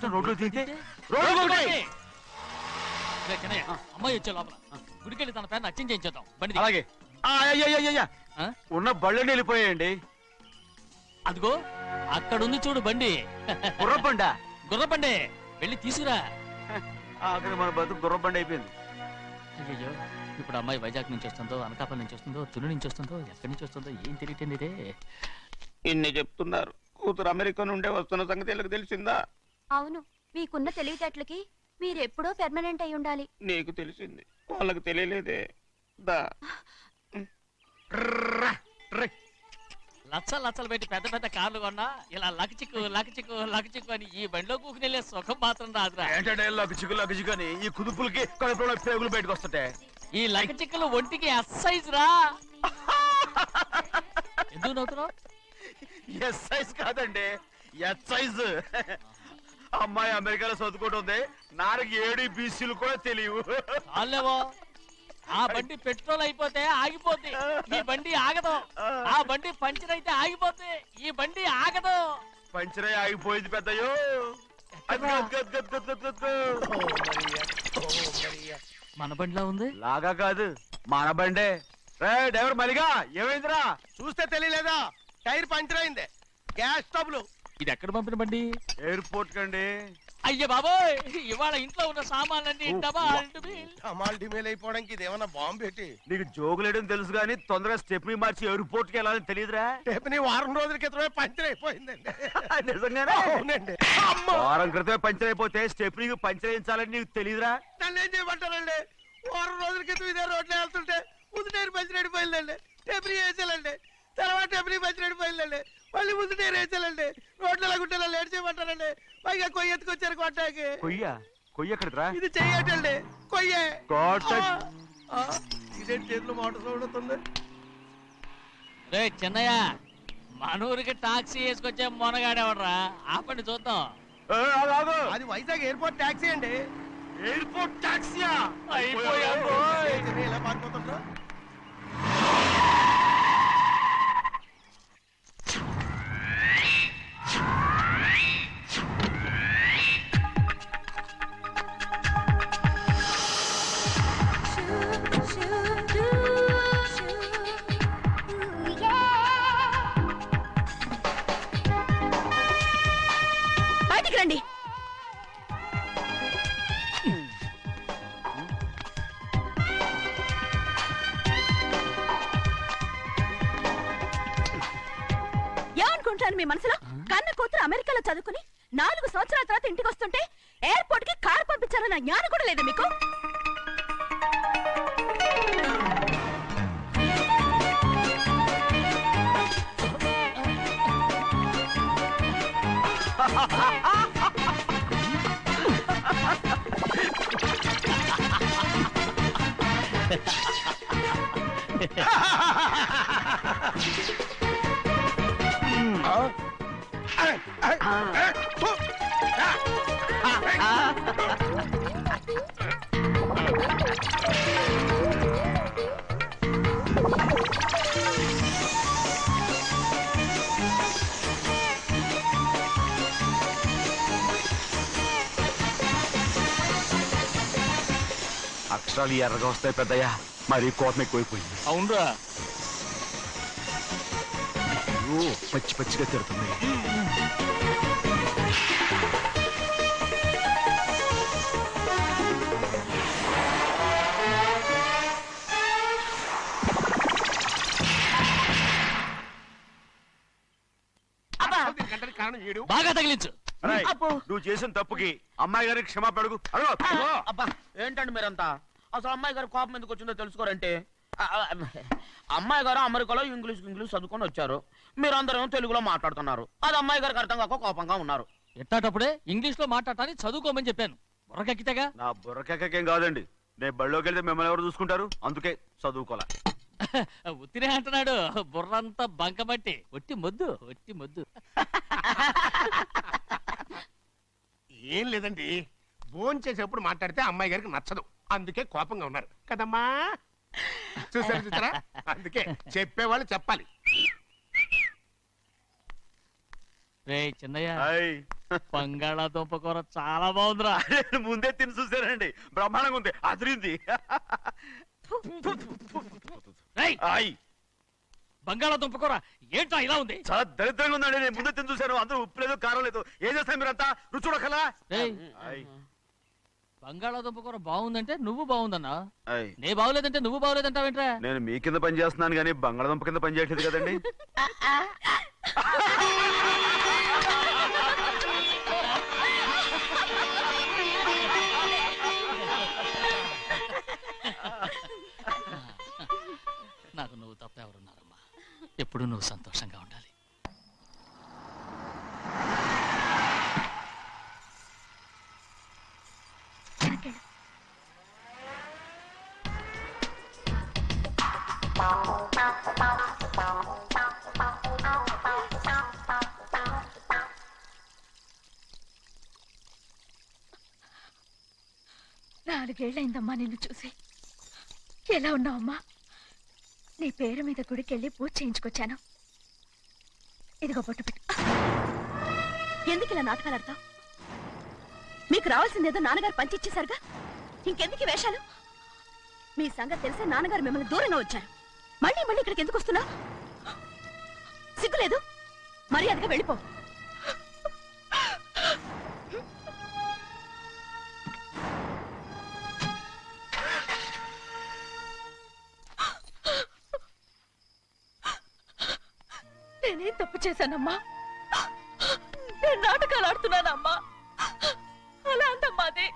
రోడ్లు తీస్తే అమ్మాయి వచ్చే లోపల గుడికెళ్ళి తన పేరుని అచ్చం చేయించేద్దాం బండి అలాగే ఉన్న బళ్ళని వెళ్ళిపోయాయండి. అదిగో అక్కడుంది చూడు బండి. గుర్రబండ గుర్రబండి వెళ్ళి తీసుకురా. ఆఖరి మన బతుకు గుర్రబండి అయిపోయింది. అయ్యో ఇప్పుడు అమ్మాయి వైజాగ్ నుంచి వస్తుందో, అనకాపల్లి నుంచి వస్తుందో, తుని నుంచి వస్తుందో, ఎక్కడి నుంచి వస్తుందో ఏం తెలియటండి ఇదే. ఇన్ని చెప్తున్నారు, కూతురు అమెరికా నుండే వస్తున్న సంగతి వీళ్ళకి తెలిసిందా? అవును, మీకున్న తెలివితేటలకి మీరెప్పుడో పెర్మనెంట్ అయి ఉండాలి. నీకు తెలిసింది, వాళ్ళకి తెలియలేదే. దా లచ్చలు పెట్టి పెద్ద పెద్ద కార్లు కొన్నా ఇలా లకచిక్కు లకచిక్కు లకచిక్కు అని ఈ బండిలో కూకునెళ్ళే సుఖం మాత్రం రాదురా. ఏంటంటే లగచిక్కు అని ఈ కుదుపులకి కడుపులో పేగులు బయటకు వస్తుంటాయి. ఈ లకచిక్కులు ఒంటికి ఎక్సైజ్ రా. ఎందుకు నవ్వుతున్నావు? ఎక్సైజ్ కాదండి, ఎక్సైజ్. అమ్మాయి అమెరికాలో చదువుకుంటుంది, నాకు 7 BCలు కూడా తెలియవు. చాలేవో, ఆ బండి పెట్రోల్ అయిపోతే ఆగిపోద్ది, ఈ బండి ఆగదు. ఆ బండి పంచర్ అయితే ఆగిపోద్ది, ఈ బండి ఆగదు. పంచరే ఆగిపోయింది పెద్దయ్యో. మన బండిలా ఉంది. లాగా కాదు, మన బండే. డ్రైవర్ మలిగా ఏమైందిరా? చూస్తే తెలియలేదా? టైర్ పంచర్ అయింది. గ్యాస్ స్టవ్లు. ఇది ఎక్కడ పంపిన బండి? ఎయిర్పోర్ట్ కండి. అయ్య బాబోయ్, ఇవాళ ఇంట్లో ఉన్న సామాన్లన్నీ డమాల్ డిమేల్ అయిపోవడానికి ఇది ఏమన్నా బాంబు పెట్టి? నీకు జోగులేయడం తెలుసు కానీ తొందరగా స్టెప్ని మార్చి ఎయిర్పోర్ట్ కి వెళ్ళాలని తెలియదురా? టెప్ని వారం రోజుల క్రితమే పంచర్ అయిపోయిందండి. నిజంగానే? అవునండి. వారం క్రితమే పంచర్ అయిపోతే స్టెప్నికి పంచర్ వేయించాలని నీకు తెలియదురా? నన్ను ఏం చేయమంటారండి? వారం రోజుల క్రితం ఇదే రోడ్లో వెళ్తుంటే ముందు టైర్ పంచర్ అయిపోయిందండి. టెప్ని వేసాలండి, తర్వాత టెప్ని పంచర్ అయిపోయిందండి, మళ్ళీ ముందు టైర్ వేసాలండి. రోడ్లు ఎలా గుంటే లేట్ చేయమంటారండి. పైగా కొయ్య ఎత్తుకొచ్చారు కొట్టాకి. కొయ్య ఎక్కడరా? ఇది చెయ్యటండి, కొయ్యే. ఇదే చేతిలో మోటార్ సౌండ్ అవుతుంది. రే చిన్నయ్య, మనూరికి టాక్సీ వేసుకొచ్చే మొనగాడేవడరా? ఆపండి చూద్దాం. అది వైజాగ్ ఎయిర్పోర్ట్ టాక్సీ అండి. ఎయిర్పోర్ట్ టాక్సీయా? ఇలా పారిపోతుండ్రా? బయటికి రండి. ఏమనుకుంటాను మీ మనసులో? కన్న కూతురు అమెరికాలో చదువుకుని 4 సంవత్సరాల తర్వాత ఇంటికి వస్తుంటే ఎయిర్పోర్ట్ కి కారు పంపించాలన్న జ్ఞానం కూడా లేదా మీకు? అక్షరాలు ఎర్రగా వస్తాయి పెద్దయ్యా, మరి కోపం ఎక్కువైపోయింది. అవునరా, పచ్చి పచ్చిగా తిడుతుంది. బాగా తగిలించు. నువ్వు చేసిన తప్పుకి అమ్మాయి గారికి క్షమాపణ అడుగు. అబ్బా ఏంటండి మీరంతా? అసలు అమ్మాయి గారు కోపం ఎందుకు వచ్చిందో తెలుసుకోరంటే, అమ్మాయి గారు అమెరికాలో ఇంగ్లీష్ చదువుకొని వచ్చారు, మీరందరూ తెలుగులో మాట్లాడుతున్నారు. అది అమ్మాయి గారికి అర్థం కాక కోపంగా ఉన్నారు. ఎట్టాటప్పుడే ఇంగ్లీష్ లో మాట్లాడటానికి చదువుకోమని చెప్పాను. బుర్రకెక్కితేగా. నా బుర్రకెక్కకేం కాదండి, నేను బళ్ళోకి వెళ్తే మిమ్మల్ని ఎవరు చూసుకుంటారు? అందుకే చదువుకోలే. ఉత్తినే అంటున్నాడు, బుర్రంతా బంకమట్టి. ఒట్టి మొద్దు, ఒట్టి మొద్దు. ఏం లేదండి, భోజనం చేసేప్పుడు మాట్లాడితే అమ్మాయి గారికి నచ్చదు, అందుకే కోపంగా ఉన్నారు కదమ్మా. చూసారా? అందుకే చెప్పేవాళ్ళు చెప్పాలి. రే చిన్నయ్య, బంగాళాదుంప కూర చాలా బాగుందిరా. నేను ముందే తిని చూసానండి, బ్రహ్మాండంగా ఉంది, అదిరింది. రేయ్, ఆయ్, బంగాళాదుంప కూర ఏంట్రా ఇలా ఉంది? చాలా దరిద్రంగా ఉందండి. నేను ముందే తిని చూశాను, అందరూ ఉప్పు లేదు, కారం లేదు. ఏం చేస్తాను మీరంతా? రుచి చూడకలా. రేయ్, ఆయ్, బంగాళాదుంప కూర బాగుందంటే నువ్వు బాగుందన్నా, ఆయ్. నే బాగులేదంటే నువ్వు బాగులేదంటావేంట్రా? నేను మీ కింద పని చేస్తున్నాను కానీ బంగాళదుంప కింద పని చేయట్లేదు కదండి. నాకు నువ్వు తప్ప ఎవరున్నారమ్మా? ఎప్పుడు నువ్వు సంతోషంగా ఉండాలి. నాలుగేళ్లైందమ్మా నిన్ను చూసి. ఎలా ఉన్నావమ్మా? నీ పేరు మీద గుడికెళ్ళి పూజ చేయించుకొచ్చాను. ఇదిగో బొట్టు పెట్టు. ఎందుకు ఇలా నాటకాలు ఆడతావు? మీకు రావాల్సిందేదో నాన్నగారు పంచిచ్చేశారుగా, ఇంకెందుకు ఈ వేషాలు? మీ సంగతి తెలిసే నాన్నగారు మిమ్మల్ని దూరంగా వచ్చారు. మళ్ళీ మళ్ళీ ఇక్కడికి ఎందుకు వస్తున్నావు? సిగ్గులేదు? మర్యాదగా వెళ్ళిపో. నేనేం తప్పు చేశానమ్మా? నేను నాటకాలు ఆడుతున్నానమ్మా. అలా అందమ్మాది.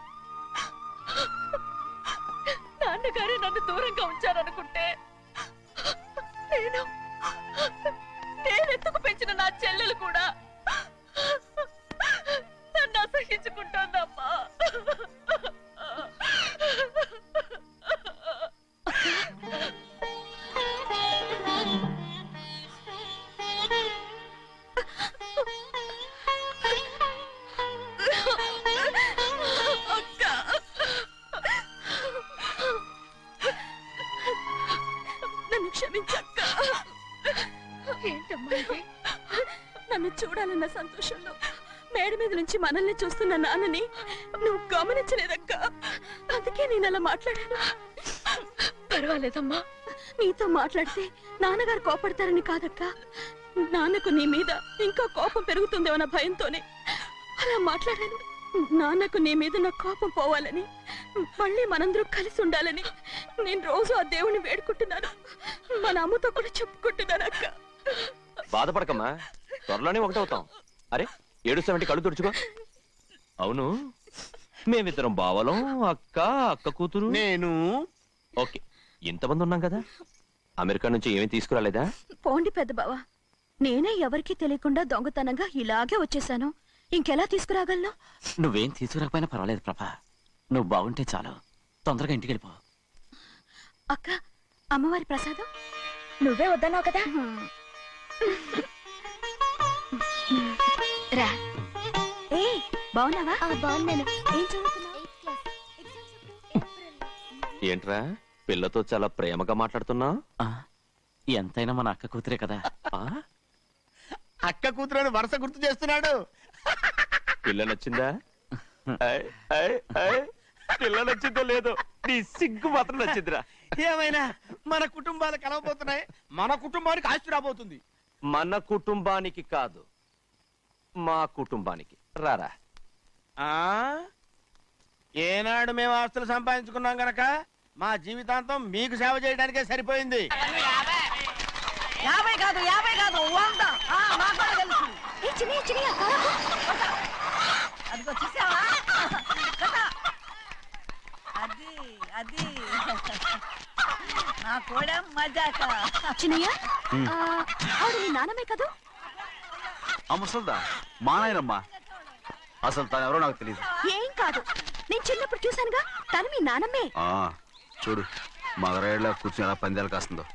నాన్నగారే నన్ను దూరంగా ఉంచారనుకుంటే నేనెత్తుకు పెంచిన నా చెల్లెలు కూడా నన్ను అసహించుకుంటోందమ్మా. క్షమించక్క. ఏంటమ్మా ఇది? నన్ను చూడాలన్న సంతోషంలో మేడ మీద నుంచి మనల్ని చూస్తున్న నాన్నని నువ్వు గమనించలేదక్క. అందుకే నేను అలా మాట్లాడాను. పర్వాలేదమ్మా, నీతో మాట్లాడితే నాన్నగారు కోపడతారని కాదక్క. నాన్నకు నీ మీద ఇంకా కోపం పెరుగుతుందేమన్న భయంతోనే అలా మాట్లాడాను. నాన్నకు నీ మీద నా కోపం పోవాలని, మళ్ళీ మనందరూ కలిసి ఉండాలని నేను రోజు ఆ దేవుని వేడుకుంటున్నాను. మన అమ్మతో కూడా చెప్పుకుంటున్నాను అక్క. బాధపడకమ్మా, త్వరలోనే ఒకటవుతాం. అరే, 770 కళ్ళు తుడుచుకో. అవును, మేమిద్దరం బావలం, అక్క కూతురు, నేను. ఓకే, ఇంతమంది ఉన్నాం కదా. అమెరికా నుంచి ఏమీ తీసుకురాలేదా? పోండి పెద్ద బావ, నేనే ఎవరికీ తెలియకుండా దొంగతనంగా ఇలాగే వచ్చేసాను. ఇంకెలా తీసుకురాగలను? నువ్వేం తీసుకురాకపోయినా పర్వాలేదు ప్రభా, నువ్వు బాగుంటే చాలు. తొందరగా ఇంటికి వెళ్ళిపో. అక్క, అమ్మవారి ప్రసాదం నువ్వే వద్దన్నావు కదా. రా. ఏ బాగున్నావా? బాగున్నాను. ఏం చదువుతున్నావు? ఏంట్రా, పిల్లతో చాలా ప్రేమగా మాట్లాడుతున్నావు? ఎంతైనా మన అక్క కూతురే కదా. అక్క కూతురని వరుస గుర్తు చేస్తున్నాడు. పిల్ల నచ్చిందా? పిల్ల నచ్చిందో లేదో, నీ సిగ్గు మాత్రం నచ్చిందిరా. ఏమైనా మన కుటుంబాలు కలవబోతున్నాయి, మన కుటుంబానికి ఆస్తి రాబోతుంది. మన కుటుంబానికి కాదు, మా కుటుంబానికి. రారా. ఏనాడు మేము ఆస్తులు సంపాదించుకున్నాం గనక మా జీవితాంతం మీకు సేవ చేయడానికే సరిపోయింది. 50 కాదు 100. మాకు కూడా తెలుసు. అదిగో చూసావా? అది నా కూడా మజాక. చిన్నయ్య, ఆవిడ నీ నాన్నమే కదా? ఆ ముసల్దా మా నాయనమ్మా. అసలు తను ఎవరో నాకు తెలియదు. ఏం కాదు, నేను చిన్నప్పుడు చూశానుగా, తను మీ నాన్నమ్మే. చూడు, మగరాయిలా కూర్చుని ఎలా పందాలు కాస్తుందో.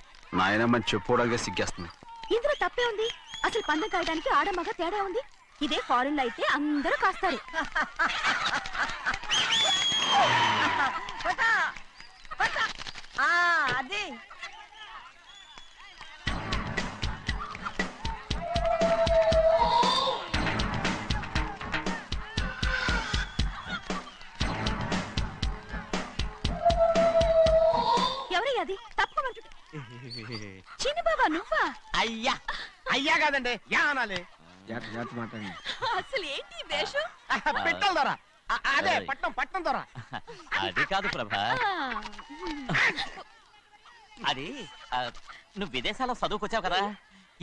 నాయనమ్మని చెప్పుకోవడానికి సిగ్గేస్తుంది. ఇందులో తప్పే ఉంది? అసలు పందెం కాయడానికి ఆడమగ తేడా ఉంది. ఇదే ఫారెన్ లో అయితే అందరూ కాస్తారు. అది అది తప్పమంటుంటే చిన్ని బాబా నువ్వా? అయ్యా అయ్యా కాదండి యా అనాలి. అసలు ఏంటి ఈ వేషం? పెట్టాలి దొర. అదే పట్నం పట్నం దొర. అది కాదు ప్రభా, ఆ, అది నువ్వు విదేశాల్లో చదువుకొచ్చావు కదా,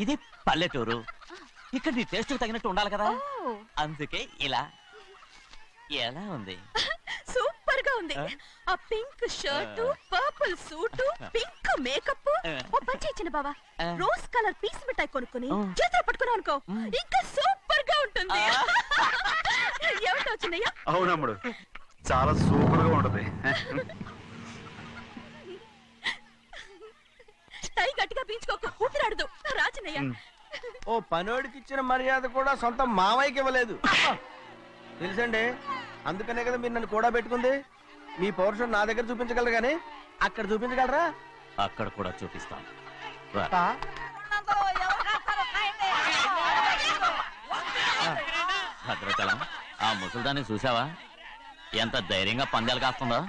ఇది పల్లెటూరు, ఇక్కడ నీ టేస్ట్ తగినట్టు ఉండాలి కదా, ఓ, అందుకే ఇలా. ఎలా ఉంది? సూపర్ గా ఉంది. ఆ pink shirt, purple suit, pink makeup. ఓ పని చిన్న బాబా, రోజ్ కలర్ పీస్ మిఠాయి కొనుక్కుని చేతులు పట్టుకున్నావు అనుకో, ఇంకా సూపర్ గా ఉంటుంది. ఏమిటో వచ్చిందయ్యా? అవునమ్ముడు, చాలా సూపర్ గా ఉంటది. టై గట్టిగా పీంచుకోకు, ఊపిరాడదు. రాజనయ్య, ఓ పనోడికి ఇచ్చిన మర్యాద కూడా సొంత మావయ్యకి ఇవ్వలేదు తెలుసండి. అందుకనే కదా మీరు నన్ను కూడా పెట్టుకుంది. మీ పౌరుషం నా దగ్గర చూపించగలరు కానీ అక్కడ చూపించగలరా? అక్కడ కూడా చూపిస్తాను రా. ఎవరు కాస్తారో కాయండి. భద్రాచలం, ఆ ముసల్దాన్ని చూసావా? ఎంత ధైర్యంగా పందాలు కాస్తుందో.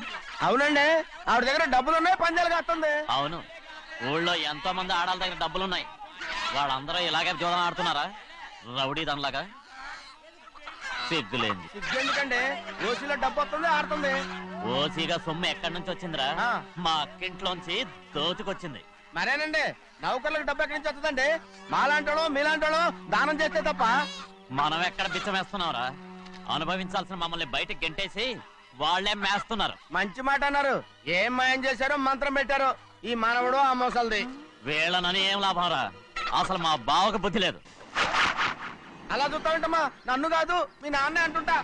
అవునండి, ఆవిడ దగ్గర డబ్బులు ఉన్నాయి, పందాలు కాస్తుంది. అవును, ఊళ్ళో ఎంతో మంది ఆడాళ్ళ దగ్గర డబ్బులున్నాయి, వాళ్ళందరూ ఇలాగే జోదం ఆడుతున్నారా రౌడీ దానిలాగా? సిగ్గులేంది. ఎందుకండి ఓసీలో డబ్బు వస్తుంది, ఆడుతుంది. ఓసీగా సొమ్ము ఎక్కడి నుంచి వచ్చిందిరా? ఆ. మా అక్కింట్లోంచి దోచుకొచ్చింది. మరేనండి, నౌకర్లకు డబ్బు ఎక్కడి నుంచి వస్తుందండి? మాలాంటోళ్ళు మీలాంటోళ్ళు దానం చేస్తే తప్ప. మనం ఎక్కడ బిచ్చమేస్తున్నావురా? అనుభవించాల్సిన మమ్మల్ని బయటకు గెంటేసి వాళ్లే మేస్తున్నారు. మంచి మాట అన్నారు. ఏం మాయం చేశారో మంత్రం పెట్టారో ఈ మానవుడు ఆ మోసల్ది. వీళ్ళనని ఏం లాభంరా? అసలు మా బావకు బుద్ధి లేదు. అలా చూస్తామంటమ్మా, నన్ను కాదు మీ నాన్నే అంటుంటా.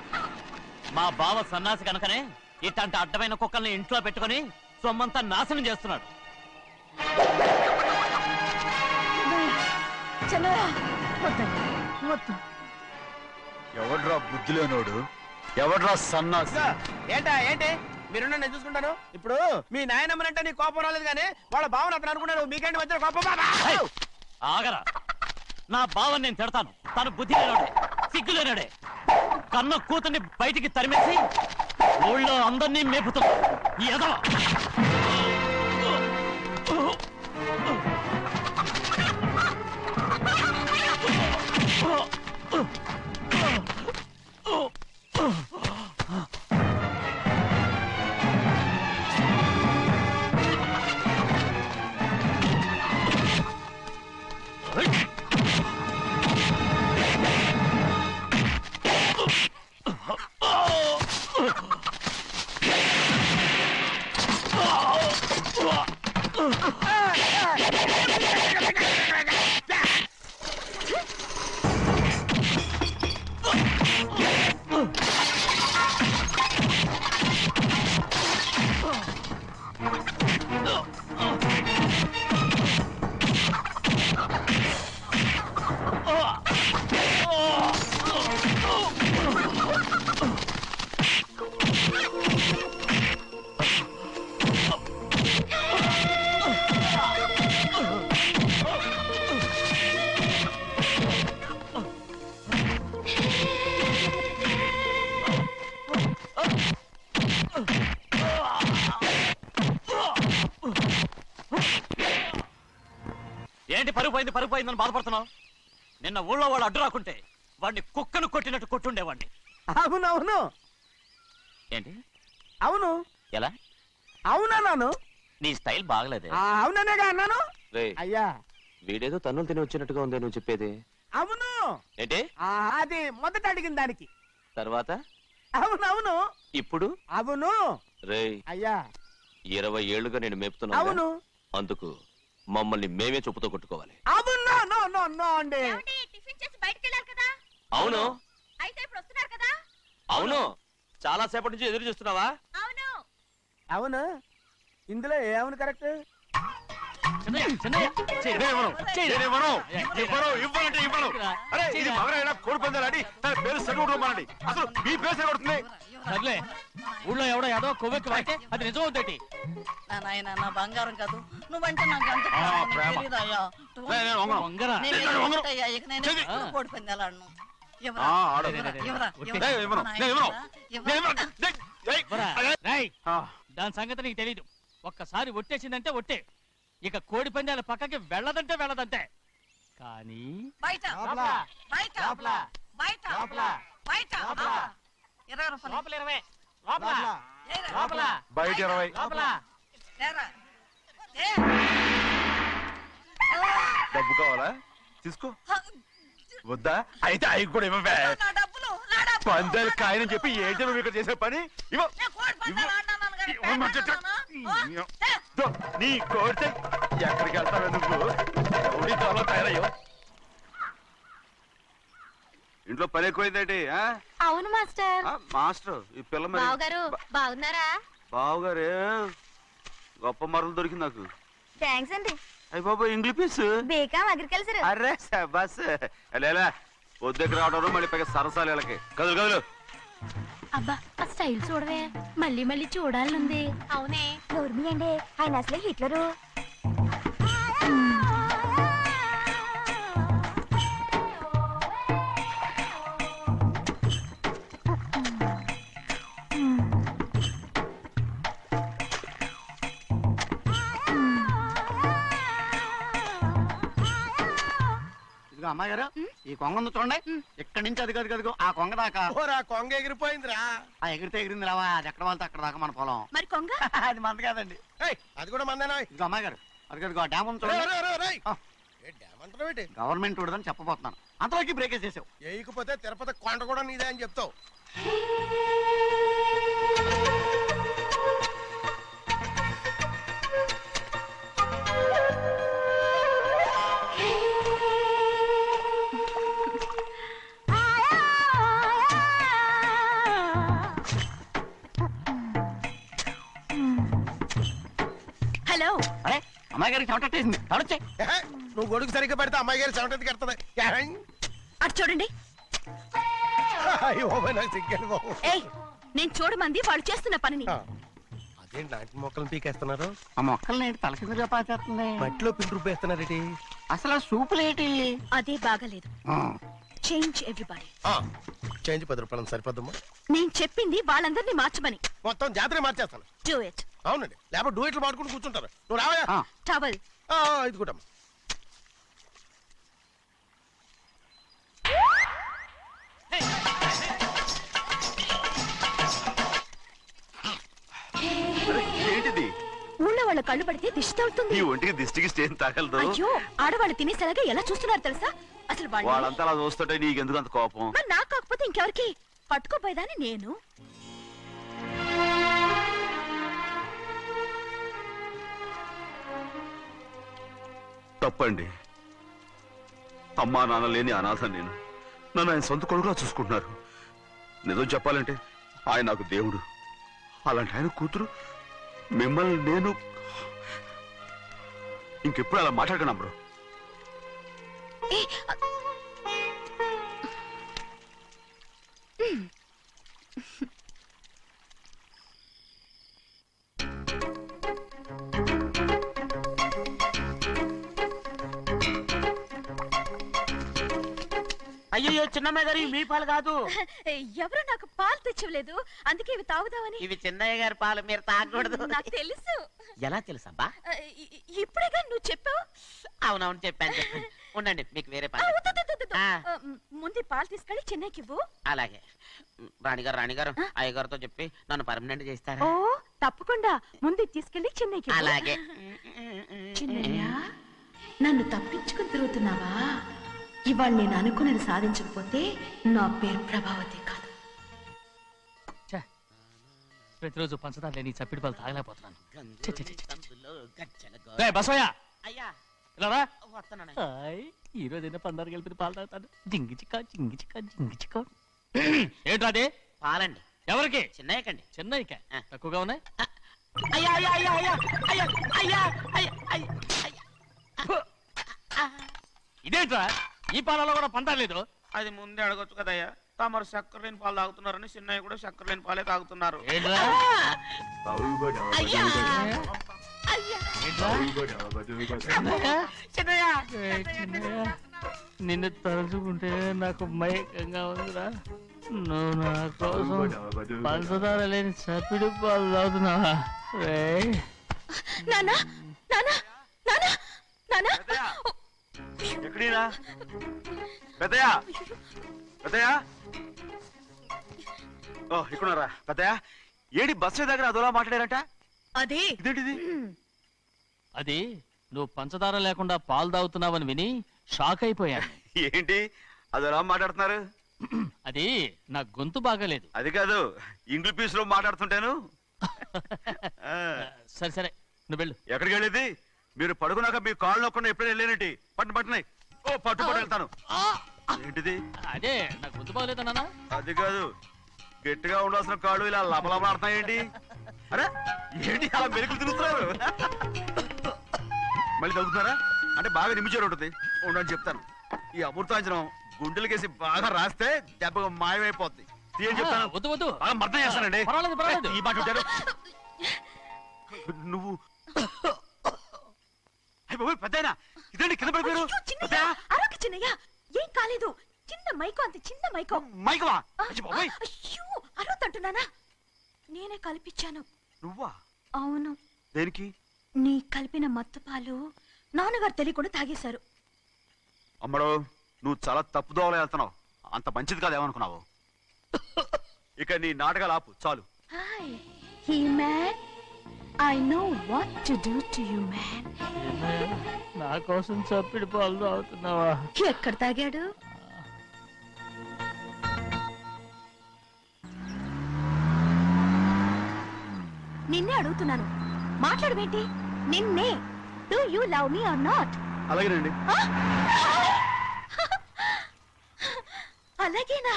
మా బావ సన్నాసి కనుకనే ఇట్లాంటి అడ్డమైన కుక్కల్ని ఇంట్లో పెట్టుకుని సొమ్మంతా నాశనం చేస్తున్నాడు. చిన్నయ్య, వద్దండి. ఎవడ్రా బుద్ధి లేనోడు? ఎవడ్రా సన్నాసి? ఏంటా ఏంటి? మీరు నేను చూసుకుంటాను. ఇప్పుడు మీ నాయనమ్మనంటే నీ కోపం రాలేదు కానీ వాళ్ళ భావన అతను అనుకున్నాడు. మీకేంటి మధ్య కోపం? హేయ్! ఆగరా, నా బావని నేను తిడతాను. తను బుద్ధి లేనాడే, సిగ్గు లేనాడే, కన్న కూతుర్ని బయటికి తరిమేసి ఊళ్ళో అందరినీ మేపుతున్నా. ఏదో ఏంటి పరుగు పోయిందని బాధపడుతున్నావు? నిన్న ఊళ్ళో వాళ్ళు అడ్డు రాకుంటే వాడిని కుక్కను కొట్టినట్టు కొట్టుండేవాడిని. అవునవును. ఏంటి? అవును. ఎలా? అవునన్నాను. నీ స్టైల్ బాగలేదే. అవుననేగా అన్నాను. అయ్యా, వీడేదో తన్నులు తిని వచ్చినట్టుగా ఉందే నువ్వు చెప్పేది. అవును. ఏంటి? అది మొదట అడిగిన దానికి. తర్వాత అవునవును. ఇప్పుడు అవును. రేయ్, అయ్యా 20 ఏళ్లుగా నేను మేపుతున్నా. అవును. అందుకు మమ్మల్ని మేమే చెప్పుతో కొట్టుకోవాలి. అవును. నో నో నో అండి. టిఫిన్ చేసి బయటికి వెళ్ళాలి కదా? అవును. అయితే ఇప్పుడు వస్తున్నారు కదా? అవును. చాలా సేపటి నుంచి ఎదురు చూస్తున్నావా? అవును. అవును. ఇందులో ఏమవును కరెక్ట్? సర్లే, ఊళ్ళో ఎవడో ఏదో కొవ్వెక్కి వాడితే అది నిజం అవుతాయి. నాయన నా బంగారం కాదు, నువ్వంటే నాకు అంత ప్రేమ. తెలీదయ్యా. వంగరా. నేను ఎదురుకుంటాయ్యా, ఇక నేను ఎప్పుడు కోడి పందాలాడను. ఎవరా? ఆడు. ఎవరా? ఎవరా? ఎవరా? ఇవ్వను. నాయనా, ఎవరా? రేయ్, దాని సంగతి నీకు తెలీదు. ఒక్కసారి ఒట్టేసిందంటే ఒట్టే. ఇక కోడి పందాల పక్కకి వెళ్ళదంటే వెళ్ళదంటే. కానీ బయట లోపల, బయట లోపల, బయట లోపల, బయట లోపల. 20 రూపాయలు లోపల 20, లోపల, ఏరా. లోపల, బయట 20. లోపల. ఏరా. ఏ. డబ్బు కావాలా? తీసుకో. వద్దా? అయితే అవి కూడా ఇవ్వవే. నా డబ్బులు నా డబ్బులు. పందాలు కాయని చెప్పి ఏంటి నువ్వు ఇక్కడ చేసే పని? ఇవ్వ. నేను కోడి పందాలు ఆడినాను కానీ ఇవ్వమంటే పెట్టాను. దో, నీ కోరితే ఎక్కడికి వెళ్తావే నువ్వు? రౌడీ త్వరలో తయారయ్యో. ఇంట్లో పని ఎక్కువైందేంటి? అవును మాస్టర్. మాస్టర్ ఈ పిల్ల మరి బావగారు బాగున్నారా? బావుగారే గొప్ప మరలు దొరికింది నాకు. థ్యాంక్స్ అండి. అయ్యి బాబు ఇంగ్లీష్ పీస్. BCom agriculture. అరే బస్ లేలా వద్దకు రావడం మళ్ళీ పైగా సరసాలు వీళ్ళకి. కదులు కదులు. అబ్బా ఆ స్టైల్ చూడవే, మళ్ళీ మళ్ళీ చూడాలనుంది. అవునే నోర్మి అండి, ఆయన అసలే హిట్లరు. అమ్మాయి గారు ఈ కొంగ ఉంది చూడండి, ఇక్కడి నుంచి అది కదిగో ఆ కొంగ దాకా. కొంగ ఎగిరిపోయిందిరా. ఆ ఎగిరితే ఎగిరింది రావా, అది ఎక్కడ వాళ్ళతో అక్కడ దాకా మన పొలం. మరి కొంగ అది మంద కాదండి, అది కూడా మందేనా. ఇదిగో అమ్మాయి గారు అది కదిగో డ్యామ్ ఉంది చూడండి. గవర్నమెంట్ ఉండదని చెప్పబోతున్నాను, అంతలోకి బ్రేక్ వేసేసావు. వేయకపోతే తిరుపతి కొండ కూడా నీదే అని చెప్తావు. హలో. అరే అమ్మాయి గారికి చెమటేసింది, తడొచ్చే. నువ్వు గొడుగు సరిగ్గా పెడితే అమ్మాయి గారి చెమటది కడుతుంది. అటు చూడండి. నాకు సిగ్గాను బాబు. ఏయ్, నేను చూడమంది వాళ్ళు చేస్తున్న పనిని. అదేంటి నాటి మొక్కలను పీకేస్తున్నారు? ఆ మొక్కల్ని ఏంటి తల కిందగా పాచేస్తుంది? మట్టిలో పిండి రూపేస్తున్నారేటి? అసలు ఆ సూపులేటి? అదే బాగాలేదు. Change everybody. చేంజ్ 10 రూపాయలు సరిపోద్దమ్మా. నేను చెప్పింది వాళ్ళందరినీ మార్చమని. మొత్తం జాతర మార్చేస్తాను. Do it. అవునండి, లేకపోతే డూయిట్లు మాడుకుంటూ కూర్చుంటారు. నువ్వు రావా? టవల్. ఇది కూడా ఏంటిది? ఊళ్ళో వాళ్ళ కళ్ళు పడితే దిష్టి తగులుతుంది. ఈ ఒంటికి దిష్టికి స్టేన్ తగలదు. అయ్యో, ఆడవాళ్ళు తినేసేలాగా ఎలా చూస్తున్నారు తెలుసా? అసలు వాళ్ళంతా అలా చూస్తుంటే నీకెందుకు అంత కోపం? మరి నాకు కాకపోతే ఇంకెవరికి? పట్టుకోపోయేదాన్ని నేను. తప్పండి. అమ్మా నాన్న లేని అనాథ నేను. నన్ను ఆయన సొంత కొడుకులా చూసుకుంటున్నారు. నిజం చెప్పాలంటే ఆయన నాకు దేవుడు. అలాంటి ఆయన కూతురు మిమ్మల్ని నేను ఇంకెప్పుడు అలా మాట్లాడగలను బ్రో. అయ్యో చిన్నమ్మాయి గారు మీ పాలు కాదు. ఎవరు నాకు పాలు తెచ్చివ్వలేదు, అందుకే ఇవి తాగుదామని. ఇవి చిన్నయ్య గారి పాలు, మీరు తాగకూడదు. నాకు తెలుసు. ఎలా తెలుసబ్బా? ఇప్పుడేగా నువ్వు చెప్పావు. అవునవును చెప్పాను. ఉండండి, మీకు వేరే పాలు. ముందు పాలు తీసుకెళ్ళి చిన్నకి ఇవ్వు. అలాగే. రాణిగారు అయ్యగారితో చెప్పి నన్ను పర్మనెంట్ చేస్తారా? ఓ తప్పకుండా, ముందు తీసుకెళ్ళి చిన్నకి. అలాగే. చిన్నయ్య, నన్ను తప్పించుకుని తిరుగుతున్నావా? ఇవాళ నేను అనుకున్నది సాధించకపోతే నా పేరు ప్రభావతి కాదు. ప్రతిరోజు పంచదార లేని చప్పిడి పాలు తాగలేకపోతున్నాను. ఈ రోజు పందారు కలిపి పాలు తాగుతాను. జింగి చిక్క జింగి చిక్క జింగి చిక్క. ఏంట్రాదే? పాలండి. ఎవరికి? చిన్నయ్యకండి. చిన్నయ్యక తక్కువగా ఉన్నాయి. అయ్యా అయ్యా అయ్యా అయ్యా అయ్యా అయ్యా అయ్యా అయ్యా. ఇదేంట్రా, ఈ పాలలో కూడా పంటలేదు? అది ముందే అడగొచ్చు కదయ్యా. తమరు చక్కెర లేని పాలు తాగుతున్నారని చిన్నయ్య కూడా చక్కెర లేని పాలే తాగుతున్నారు. నిన్ను తలుచుకుంటే నాకు మైకంగా ఉందిరా. నువ్వు నా కోసం పంచదార లేని చప్పిడి పాలు తాగుతున్నావా? నానా నానా నానా నానా ఎక్కడీనా పెద్దయా పెద్దయా ఓ ఇక్కడున్నారా పెద్దయా ఏడి బస్సు దగ్గర అదోలా మాట్లాడారంట అదే ఇదేంటిది అది నువ్వు పంచదార లేకుండా పాలు తాగుతున్నావని విని షాక్ అయిపోయాను. ఏంటి అదోలా మాట్లాడుతున్నారు? అది నా గొంతు బాగాలేదు. అది కాదు ఇంగ్లీష్ లో మాట్లాడుతుంటాను. సరే సరే నువ్వు వెళ్ళు. ఎక్కడికి వెళ్ళేది? మీరు పడుకున్నాక మీ కాళ్ళు నొక్కకుండా ఎప్పుడైనా వెళ్ళేనంటి పట్టునాయి. ఓ పట్టు వెళ్తాను. ఏంటిది? అదే నా గొంతు బాగలేదు నాన్న. అది కాదు గట్టిగా ఉండాల్సిన కాళ్ళు ఇలా లబలబలాడుతున్నాయేంటి? అరే ఏంటి అలా మెరుకులు తిరుగుతున్నారు? మళ్ళీ తగ్గుతున్నారా? అంటే బాగా నిమిషాలు ఉంటుంది ఉండని చెప్తాను. ఈ అమృతాంజనం గుండెలకేసి బాగా రాస్తే దెబ్బగా మాయమైపోద్ది. తీయని చెప్తాను. వద్దు వద్దు బాగా మర్దం చేస్తానండి. పర్వాలేదు పర్వాలేదు. ఈ మాట ఉంటారు నువ్వు పెద్దయినా ఇదండి కింద పడిపోయారు. అరొక చిన్నయ్య ఏం కాలేదు. చిన్న మైకో అంత చిన్న మైకో. మైకవా? అయ్యో అరవతంటున్నానా? నేనే కల్పించాను. నువ్వా? అవును. దేనికి? నీ కలిపిన మత్తు పాలు నాన్నగారు తెలియకుండా తాగేశారు. అమ్మడో నువ్వు చాలా తప్పుదోవలో వెళ్తున్నావు. అంత మంచిది కాదు ఏమనుకున్నావు? ఇక నీ నాటకాలు ఆపు చాలు. Hi he man I know what to do to you man. నా కోసం చప్పిడి పాలు తాగుతున్నావా? ఎక్కడ తాగాడు? నిన్నే అడుగుతున్నాను. మాట్లాడవేంటి? నిన్నే. Do you love me or not? అలాగేనండి. అలాగేనా?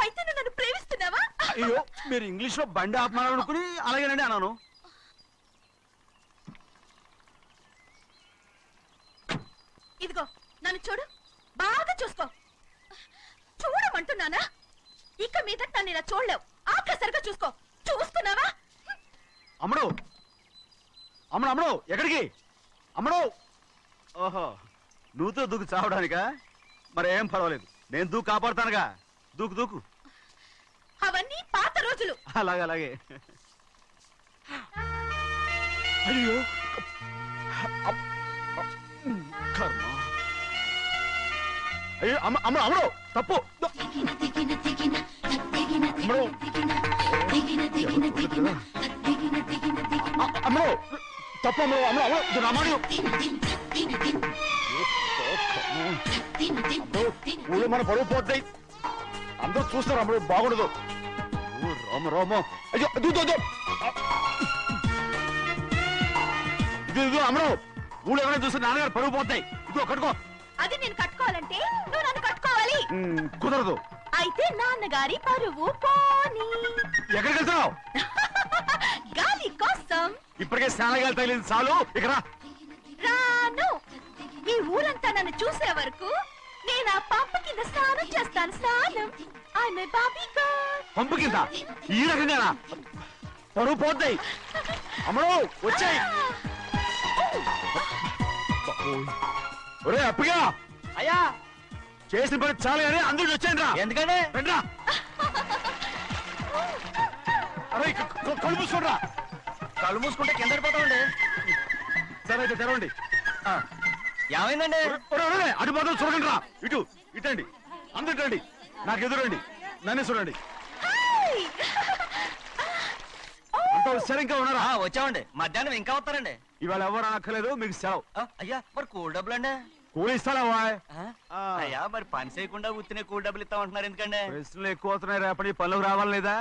అయితే నువ్వు నన్ను ప్రేమిస్తున్నావా? అయ్యో మీరు ఇంగ్లీష్ లో బండి ఆపమాలనుకుని అలాగేనండి అన్నాను. ఇదిగో నన్ను చూడు, బాగా చూసుకో. చూడమంటున్నానా? ఇక మీద నన్ను ఇలా చూడలేవు. ఆఖసరిగా చూసుకో. చూస్తున్నావా? అమ్మడు అమ్మడు అమ్మడు ఎక్కడికి? అమ్మడు ఓహో నువ్వుతో దూకు చావడానికా? మరేం పర్వాలేదు నేను దూకు కాపాడుతానుగా. దూకు దూకు. అవన్నీ పాత రోజులు. అలాగే అలాగే. అయ్యో కర్మ. అయ్యో అమ్మ అమ్మ అమ్మడు తప్పు. అమ్మడు అమ్మడు తప్పు. అమ్మడు అమ్మడు అమ్మడు రామాడు ఊళ్ళో మన పరువు పోతాయి. అందరూ చూస్తారు. అమ్మడు బాగుండదు. రామ రామ. అయ్యో ఇది అమ్మడు ఊళ్ళో ఎవరైనా చూస్తే నాన్నగారు పరువు పోతాయి. ఇదిగో కట్టుకో. అది నేను కట్టుకోవాలంటే నువ్వు నన్ను కట్టుకోవాలి. కుదరదు. అయితే నాన్నగారి పరువు పోనీ. ఎక్కడికి వెళ్తున్నావు? గాలి కోసం. ఇప్పటికే స్నానగాలి తగిలింది చాలు. ఇక్కడ రాను. ఈ ఊరంతా నన్ను చూసే వరకు నేను ఆ పంపు కింద స్నానం చేస్తాను. స్నానం. I'm a Barbie girl. పంపు కింద ఈ రకంగా పరువు పోతాయి. అమ్మడు వచ్చాయి. ఒరే అప్పగా అయ్యా చేసిన పని చాలు కానీ అందరూ వచ్చాను రా. ఎందుకంటే రండిరా. అరే కళ్ళు మూసుకోండిరా. కళ్ళు మూసుకుంటే కింద పడిపోతామండి. సరే అయితే తెరవండి. ఏమైందండి? అటు మాత్రం చూడండి రా. ఇటు ఇటండి. అందరు ఇటండి. నాకు ఎదురండి. నన్ను చూడండి. అంత సరే ఇంకా ఉన్నారా? వచ్చామండి. మధ్యాహ్నం ఇంకా వస్తారండి. ఇవాళ ఎవరు అనక్కర్లేదు. మీకు సెలవు. అయ్యా మరి కూల్ డబ్బులు అండి? కూలి ఇస్తారా? అయ్యా మరి పని చేయకుండా ఉత్తినే కూల్ డబ్బులు ఇస్తామంటున్నారు ఎందుకండి? ప్రశ్నలు ఎక్కువ అవుతున్నాయి. రేపటి పనులకు రావాలి లేదా?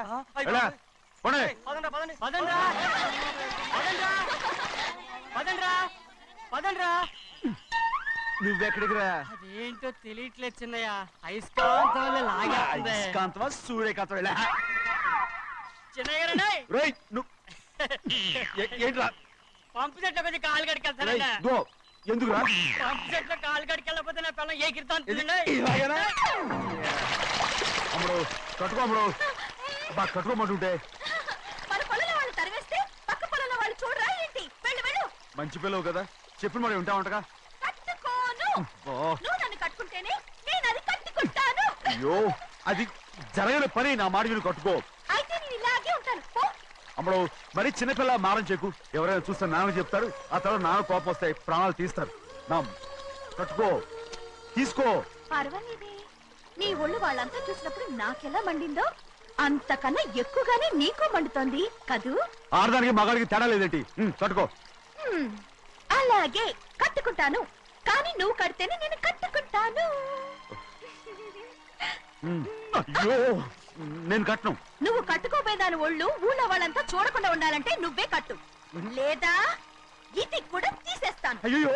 నువ్వెక్కడికి రా? అదేంటో తెలియట్లేదు చిన్నయ్య. అయస్కాంతం వల్ల లాగేస్తుంది. అయస్కాంతమా సూర్యకాంతం? చిన్నయ్య గారండి, ఏంట్రా? పంపు చెట్ల కొద్ది కాలు కడికెళ్తానండి. ఎందుకురా? పంపు చెట్ల కాలు కడికెళ్ళకపోతే నా పిల్లలు ఏ కిర్తాను. అమ్మడు కట్టుకో. అమ్మడు బాగా కట్టుకోమంటుంటే మన పొలంలో వాళ్ళు తరివేస్తే పక్క పొలంలో వాళ్ళు చూడరా ఏంటి? వెళ్ళు వెళ్ళు. మంచి పిల్లవు కదా చెప్పిన మరి ఉంటావంటగా. కట్టుకోను. నువ్వు నన్ను కట్టుకుంటేనే నేను అది కట్టుకుంటాను. అయ్యో అది జరగని పని. నా మాట మీరు కట్టుకో. అయితే నేను ఇలాగే ఉంటాను. పో. అమ్మడు మరి చిన్నపిల్ల మారం చెక్కు ఎవరైనా చూస్తే నాన్న చెప్తారు ఆ తర్వాత నాన్న కోపం వస్తాయి ప్రాణాలు తీస్తారు నా కట్టుకో తీసుకో పర్వాలేదే నీ ఒళ్ళు వాళ్ళంతా చూసినప్పుడు నాకెలా మండిందో అంతకన్నా ఎక్కువగానే నీకు మండుతోంది కదూ ఆడదానికి మగాడికి తేడా లేదేంటి కట్టుకో అలాగే కట్టుకుంటాను కానీ నువ్వు కడితేనే నేను కట్టుకుంటాను అయ్యో నేను కట్టను నువ్వు కట్టుకోపోయేదాని ఒళ్ళు ఊళ్ళో వాళ్ళంతా చూడకుండా ఉండాలంటే నువ్వే కట్టు లేదా ఇది కూడా తీసేస్తాను అయ్యో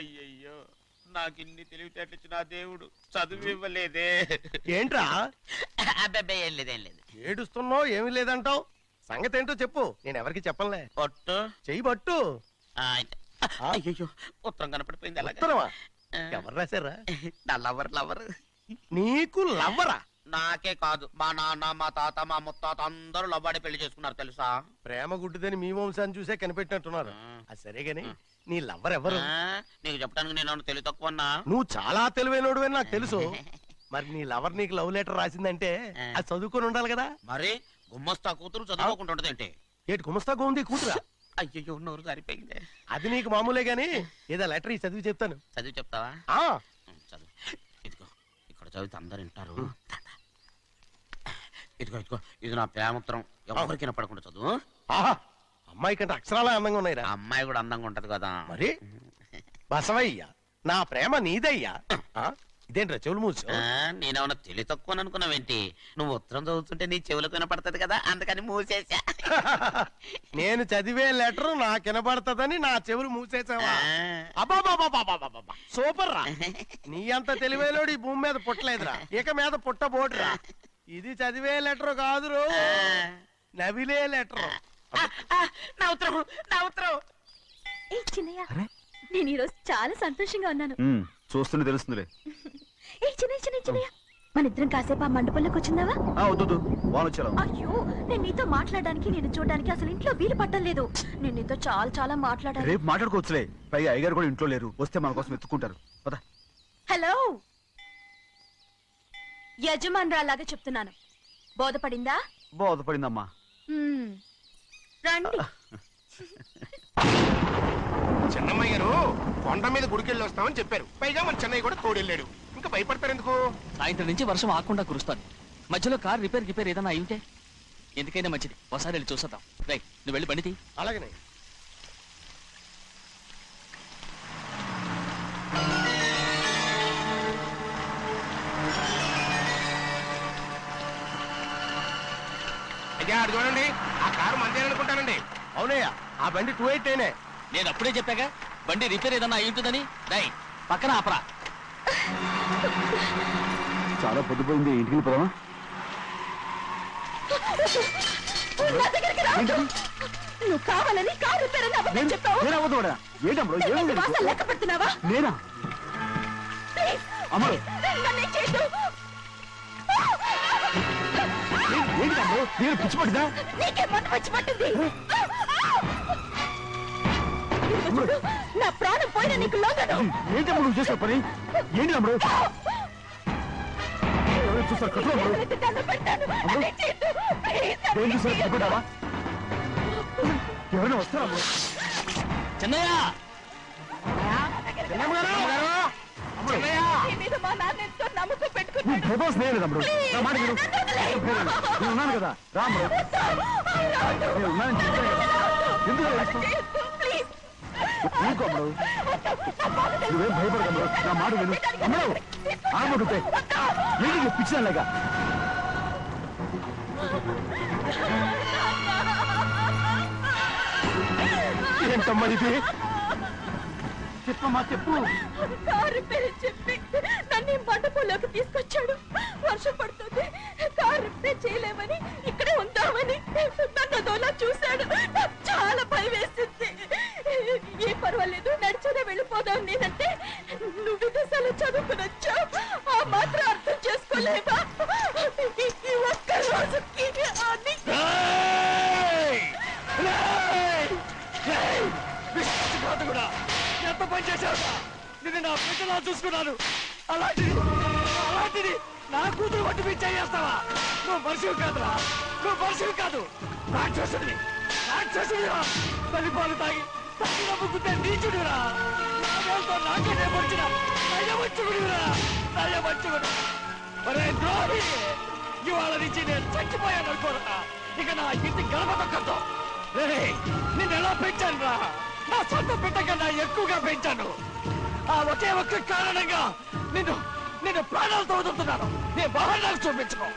అయ్యయ్యో నాకు ఇన్ని తెలివితేటచ్చిన దేవుడు చదువు ఇవ్వలేదే. ఏంట్రా అబ్బాయి ఏం లేదు ఏం లేదు. ఏడుస్తున్నావు ఏమీ లేదంటావు సంగతి ఏంటో చెప్పు నేను ఎవరికి చెప్పనులే. పట్టు చెయ్యి పట్టు. అయ్యో ఉత్తరం కనపడిపోయింది. అలాగే ఉత్తరమా? ఎవరు రాశారా? నా లవర్ లవర్. నీకు లవ్వరా? నాకే కాదు మా నాన్న మా తాత మా ముత్తాత అందరూ లవ్వాడి పెళ్లి చేసుకున్నారు తెలుసా. ప్రేమ గుడ్డిదని మీ వంశాన్ని చూసే కనిపెట్టినట్టున్నారు. అది సరే గాని నీ లవ్వర్ ఎవరు? నీకు చెప్పడానికి నేను తెలివి తక్కువన్నా. నువ్వు చాలా తెలివైనడు అని నాకు తెలుసు. మరి నీ లవర్ నీకు లవ్ లెటర్ రాసిందంటే అది చదువుకొని ఉండాలి కదా. మరి గుమ్మస్తా కూతురు చదువుకుంటూ ఉండదేంటి? ఏటి గుమస్తాగా ఉంది కూతురా? అయ్యో నోరు సరిపోయింది. అది నీకు మామూలే గాని ఏదో లెటర్ ఈ చదివి చెప్తాను. చదివి చెప్తావా? చదువు. ఇదిగో ఇక్కడ చదివితే అందరు వింటారు. ఇదిగో ఇదిగో ఇది నా ప్రేమోత్తరం. ఎవరికి పడకుండా చదువు. అమ్మాయి కంటే అక్షరాలే అందంగా ఉన్నాయిరా. అమ్మాయి కూడా అందంగా ఉంటది కదా. మరి బసవయ్య నా ప్రేమ నీదయ్యా. ఇదేంట్రా చెవులు మూసు? నేనేమన్నా తెలివి తక్కువ అనుకున్నావేంటి? నువ్వు ఉత్తరం చదువుతుంటే నీ చెవులకు వినపడుతుంది కదా అందుకని మూసేసా. నేను చదివే లెటర్ నాకు వినపడుతుందని నా చెవులు మూసేసావా? అబ్బాబాబాబాబాబాబా సూపర్ రా. నీ అంత తెలివేలోడు ఈ భూమి మీద పుట్టలేదురా, ఇక మీద పుట్టబోడురా. ఇది చదివే లెటర్ కాదురు, నవిలే లెటర్. నా ఉత్తరం నా ఉత్తరం. ఏ చిన్నయ్య నేను ఈరోజు చాలా సంతోషంగా ఉన్నాను. చూస్తుంటే తెలుస్తుందిలే. ఏ చిన్నయ్య మన ఇద్దరం కాసేపు ఆ మండపంలోకి వచ్చిందావా? వద్దు వానొచ్చారు. అయ్యో నేను నీతో మాట్లాడడానికి నేను చూడడానికి అసలు ఇంట్లో వీలు పట్టలేదు. నేను నీతో చాలా చాలా మాట్లాడాలి. రేపు మాట్లాడుకోవచ్చులే. పైగా అయ్యగారు కూడా ఇంట్లో లేరు, వస్తే మన కోసం ఎత్తుకుంటారు. హలో యజమానురాలాగా చెప్తున్నాను, బోధపడిందా? బోధపడిందమ్మా. రండి. చెన్నమ్మాయి గారు కొండ మీద గుడికెళ్ళి వస్తామని చెప్పారు. పైగా మన చెన్నయ్య కూడా తోడెళ్ళాడు. ఇంకా భయపడతారు ఎందుకు? సాయంత్రం నుంచి వర్షం ఆకుండా కురుస్తాను. మధ్యలో కార్ రిపేర్ ఏదైనా అయి ఉంటే ఎందుకైనా మంచిది ఒకసారి వెళ్ళి చూసేద్దాం. రైట్ నువ్వు వెళ్ళి బండి తీ. అలాగనే. చూడండి ఆ కారు మందేననుకుంటానండి. అవునయ్యా ఆ బండి 288. నేను అప్పుడే చెప్పాగా బండి రిపేర్ ఏదన్నా అయి ఉంటుందని. రైట్ పక్కన ఆపరా. చాలా పొద్దుపోయింది, ఇంటికి పోదామా? నువ్వు కావాలని కారు రిపేర్ అని అబద్ధం చెప్పావు. లెక్క పెడుతున్నావా? నేనా అమ్మా? పిచ్చి పట్టిందా? నీకే మొన్న పిచ్చి పట్టింది. నా ప్రాణం పోయినా నీకు లోగను. ఏంటమ్మా నువ్వు చేసే పని? ఏంటి అమ్మడు? చూస్తారు కట్టు ఏం చూసారు? పట్టుకుంటావా? ఎవరైనా వస్తారా? చెన్నయ్య స్నేహితుడు నా మాట నేను ఉన్నాను కదా. రాము నేను ఉన్నానని చెప్పాను కదా. ఎందుకు అమ్మడు? నువ్వేం భయపడకమ్మడు, నా మాట విను. అమ్మడు ఆడబడుతే ఏంటి పిచ్చిదానిలాగా? ఏంటమ్మా ఇది? చెప్పమ్మా చెప్పు. కారు రిపేర్ చెప్పి నన్ను మండపంలోకి తీసుకొచ్చాడు. వర్షం పడుతుంది, కారు రిపేర్ చేయలేమని ఇక్కడే ఉందామని నన్ను అదోలా చూశాడు. నాకు చాలా భయం వేసింది. ఏ పర్వాలేదు నడిచేదే వెళ్ళిపోదాం నేనంటే నువ్వు విదేశాలు చదువుకుని వచ్చావు, ఆ మాత్రం అర్థం చేసుకోలేవా? ఈ ఒక్క రోజుకి ఎంత పని చేశావు? నేను నా బిడ్డలా చూసుకున్నాను. అలాంటి అలాంటిది నా కూతురు పట్టు మీద చేస్తావా? నువ్వు మనిషివి కాదురా, నువ్వు మనిషివి కాదు, రాక్షసుడివి, రాక్షసుడిరా. తల్లిపాలు తాగి తల్లిలో ముగ్గుతే నీచుడిరా. నాతో నాకే నేపొచ్చిన నయవంచుకుడివిరా, నయవంచుకుడు. ఒరే ద్రోహి, ఇవాళ నుంచి నేను చచ్చిపోయాను అనుకోరా. ఇక నా ఇంటి గడప తొక్కతో నిన్ను ఎలా పెంచాను రా? నా సొంత బిడ్డ కన్నా ఎక్కువగా పెంచాను. ఆ ఒకే ఒక్క కారణంగా నిన్ను ప్రాణాలతో వదులుతున్నాను. నీ బాగా నాకు చూపించుకో.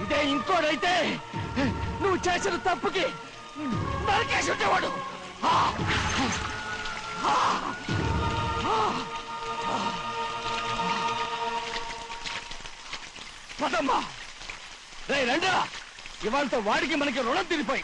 ఇదే ఇంకోడైతే నువ్వు చేసిన తప్పుకి నరికేసి ఉండేవాడు. పదమ్మా, రే రండా, ఇవాళతో వాడికి మనకి రుణం తిరిగిపోయి.